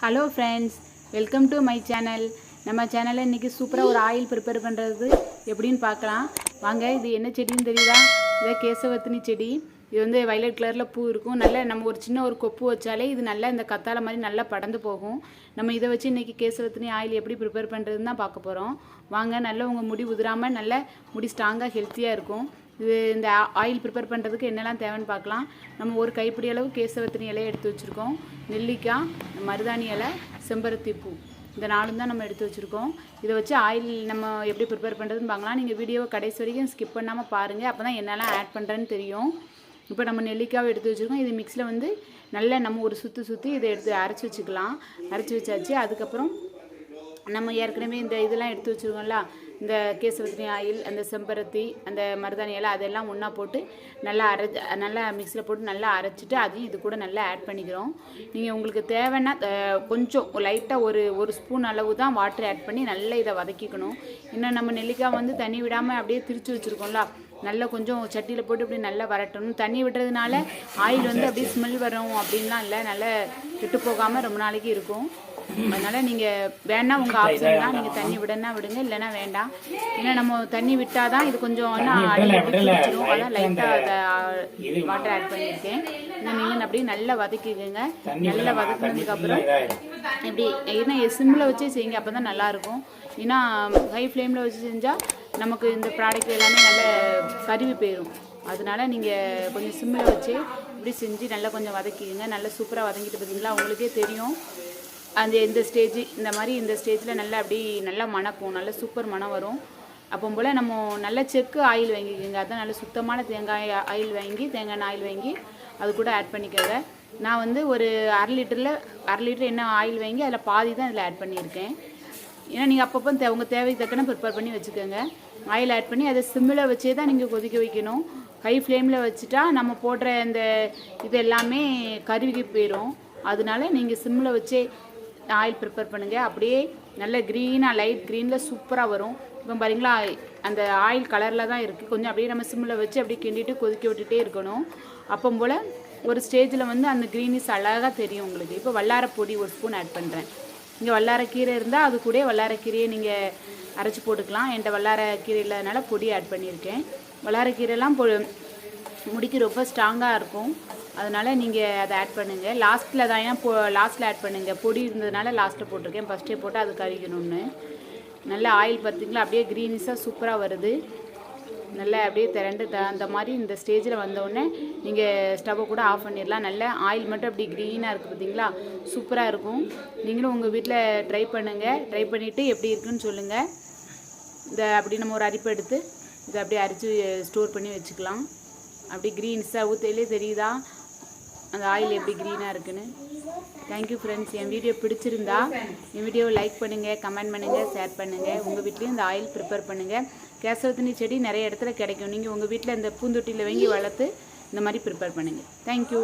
Hello friends, welcome to my channel. நம்ம சேனலில் இன்றைக்கி சூப்பராக ஒரு ஆயில் ப்ரிப்பேர் பண்ணுறது எப்படின்னு பார்க்கலாம் வாங்க. இது என்ன செடின்னு தெரியுதா? இதை கேசவர்த்தினி செடி. இது வந்து வயலட் கலரில் பூ இருக்கும். நல்லா நம்ம ஒரு சின்ன ஒரு கொப்பு வச்சாலே இது நல்லா இந்த கத்தாழை மாதிரி நல்லா படர்ந்து போகும். நம்ம இதை வச்சு இன்றைக்கி கேசவர்த்தினி ஆயில் எப்படி ப்ரிப்பேர் பண்ணுறதுன்னு தான் பார்க்க போகிறோம். வாங்க. நல்லா உங்கள் முடி உதிராமல் நல்ல முடி ஸ்ட்ராங்காக ஹெல்த்தியாக இருக்கும். இது இந்த ஆயில் ப்ரிப்பேர் பண்ணுறதுக்கு என்னெல்லாம் தேவைன்னு பார்க்கலாம். நம்ம ஒரு கைப்பிடி அளவு கேசவர்த்தினி இலையை எடுத்து வச்சுருக்கோம். நெல்லிக்காய், மருதாணி இலை, செம்பருத்தி பூ, இந்த நாலும் தான் நம்ம எடுத்து வச்சுருக்கோம். இதை வச்சு ஆயில் நம்ம எப்படி ப்ரிப்பேர் பண்ணுறதுன்னு பார்க்கலாம். நீங்கள் வீடியோவை கடைசி வரைக்கும் ஸ்கிப் பண்ணாமல் பாருங்கள். அப்போ தான் என்னெல்லாம் ஆட் பண்ணுறேன்னு தெரியும். இப்போ நம்ம நெல்லிக்காவை எடுத்து வச்சுருக்கோம். இது மிக்ஸில் வந்து நல்லா நம்ம ஒரு சுற்றி இதை எடுத்து அரைச்சி வச்சுக்கலாம். அரைச்சி வச்சாச்சு. அதுக்கப்புறம் நம்ம ஏற்கனவே இந்த இதெல்லாம் எடுத்து வச்சுருக்கோம்ல, இந்த கேசவர்த்தினி ஆயில், அந்த செம்பருத்தி, அந்த மருதாணி இலை, அதெல்லாம் ஒன்றா போட்டு நல்லா மிக்ஸியில் போட்டு நல்லா அரைச்சிட்டு அதையும் இது கூட நல்லா ஆட் பண்ணிக்கிறோம். நீங்கள் உங்களுக்கு தேவைன்னா கொஞ்சம் லைட்டாக ஒரு ஸ்பூன் அளவு தான் வாட்டர் ஆட் பண்ணி நல்லா இதை வதக்கிக்கணும். இன்னும் நம்ம நெல்லிக்காய் வந்து தண்ணி விடாமல் அப்படியே திரிச்சு வச்சுருக்கோம்ல, நல்லா கொஞ்சம் சட்டியில் போட்டு இப்படி நல்லா வரட்டணும். தண்ணி விடுறதுனால ஆயில் வந்து அப்படியே ஸ்மெல் வரும் அப்படின்லாம் இல்லை, நல்லா விட்டு போகாமல் ரொம்ப நாளைக்கு இருக்கும். அதனால் நீங்கள் வேணால் உங்கள் ஆப்ஷன் தான், நீங்கள் தண்ணி விடனா விடுங்க, இல்லைன்னா வேண்டாம். ஏன்னா நம்ம தண்ணி விட்டால் தான் இது கொஞ்சம் பிடிச்சிடும். அதான் லைட்டாக அதை வாட்டர் ஆட் பண்ணியிருக்கேன். நீங்கள் அப்படியே நல்லா வதக்கிக்கோங்க. நல்லா வதக்கினதுக்கப்புறம் இப்படி ஏன்னா சிம்மில் வச்சே செய்யுங்க, அப்போ தான் நல்லாயிருக்கும். ஏன்னா ஹை ஃப்ளேமில் வச்சு செஞ்சால் நமக்கு இந்த ப்ராடக்ட் எல்லாமே நல்ல கருவி போயிடும். அதனால நீங்கள் கொஞ்சம் சிம்மில் வச்சு இப்படி செஞ்சு நல்லா கொஞ்சம் வதக்கிக்கோங்க. நல்லா சூப்பராக வதங்கிட்டு பார்த்தீங்களா, உங்களுக்கே தெரியும். இந்த ஸ்டேஜில் நல்லா அப்படி நல்லா மணக்கும், நல்ல சூப்பர் மணம் வரும். அப்போ போல் நம்ம நல்ல செக்கு ஆயில் வாங்கிக்கோங்க. அதான் நல்ல சுத்தமான தேங்காய் ஆயில் வாங்கி, தேங்காய் ஆயில் வாங்கி அது கூட ஆட் பண்ணிக்கோங்க. நான் வந்து ஒரு அரை லிட்டர் என்ன ஆயில் வாங்கி அதில் பாதி தான் இதில் ஆட் பண்ணியிருக்கேன். ஏன்னா நீங்கள் அப்பப்போ உங்கள் தேவைக்கு தக்கன ப்ரிப்பேர் பண்ணி வச்சுக்கோங்க. ஆயில் ஆட் பண்ணி அதை சிம்மில் வச்சே தான் நீங்கள் கொதிக்க வைக்கணும். ஹை ஃப்ளேமில் வச்சுட்டா நம்ம போடுற இந்த இது எல்லாமே கருவிக்கு போயிடும். அதனால நீங்கள் சிம்மில் வச்சே ஆயில் ப்ரிப்பேர் பண்ணுங்கள். அப்படியே நல்ல க்ரீனாக லைட் க்ரீனில் சூப்பராக வரும். இப்போ பாருங்களா, அந்த ஆயில் கலரில் தான் இருக்குது. கொஞ்சம் அப்படியே நம்ம சிம்மில் வச்சு அப்படியே கிண்டிட்டு கொதிக்க விட்டுட்டே இருக்கணும். அப்போ போல் ஒரு ஸ்டேஜில் வந்து அந்த க்ரீனிஸ் அழகாக தெரியும் உங்களுக்கு. இப்போ வல்லாரப்பொடி ஒரு ஸ்பூன் ஆட் பண்ணுறேன். இங்கே வல்லாரக்கீரை இருந்தால் அது கூட வல்லாரக்கீரையை நீங்கள் அரைச்சி போட்டுக்கலாம். என்கிட்ட வல்லாரக்கீரை இல்லாதனால பொடி ஆட் பண்ணியிருக்கேன். வல்லாரக்கீரைலாம் முடிக்கு ரொம்ப ஸ்ட்ராங்காக இருக்கும். அதனால் நீங்கள் அதை ஆட் பண்ணுங்கள். லாஸ்ட்டில் தான், ஏன்னா லாஸ்ட்டில் ஆட் பண்ணுங்கள். பொடி இருந்ததுனால லாஸ்ட்டில் போட்டிருக்கேன். ஃபஸ்ட்டே போட்டு அது கறிக்கணும்னு. நல்ல ஆயில் பார்த்திங்களா, அப்படியே க்ரீனிஸாக சூப்பராக வருது. நல்லா அப்படியே திரண்டு அந்த மாதிரி இந்த ஸ்டேஜில் வந்தோடனே நீங்கள் ஸ்டவ்வை கூட ஆஃப் பண்ணிடலாம். நல்ல ஆயில் மட்டும் அப்படி க்ரீனாக இருக்குது பார்த்திங்களா, சூப்பராக இருக்கும். நீங்களும் உங்கள் வீட்டில் ட்ரை பண்ணுங்கள். ட்ரை பண்ணிவிட்டு எப்படி இருக்குன்னு சொல்லுங்கள். அப்படி நம்ம ஒரு அரிப்பு எடுத்து இதை அப்படியே அரித்து ஸ்டோர் பண்ணி வச்சுக்கலாம். அப்படி க்ரீன்ஸாக ஊற்றிலே தெரியுதா அந்த ஆயில் எப்படி க்ரீனாக இருக்குன்னு. Thank you friends. என் வீடியோ பிடிச்சிருந்தா என் வீடியோவை லைக் பண்ணுங்கள், கமெண்ட் பண்ணுங்கள், ஷேர் பண்ணுங்கள். உங்கள் வீட்லேயும் இந்த ஆயில் ப்ரிப்பேர் பண்ணுங்கள். கேசவர்த்தினி செடி நிறைய இடத்துல கிடைக்கும். நீங்கள் உங்கள் வீட்டில் இந்த பூந்தொட்டியில் வாங்கி வளர்த்து இந்த மாதிரி ப்ரிப்பேர் பண்ணுங்கள். தேங்க்யூ.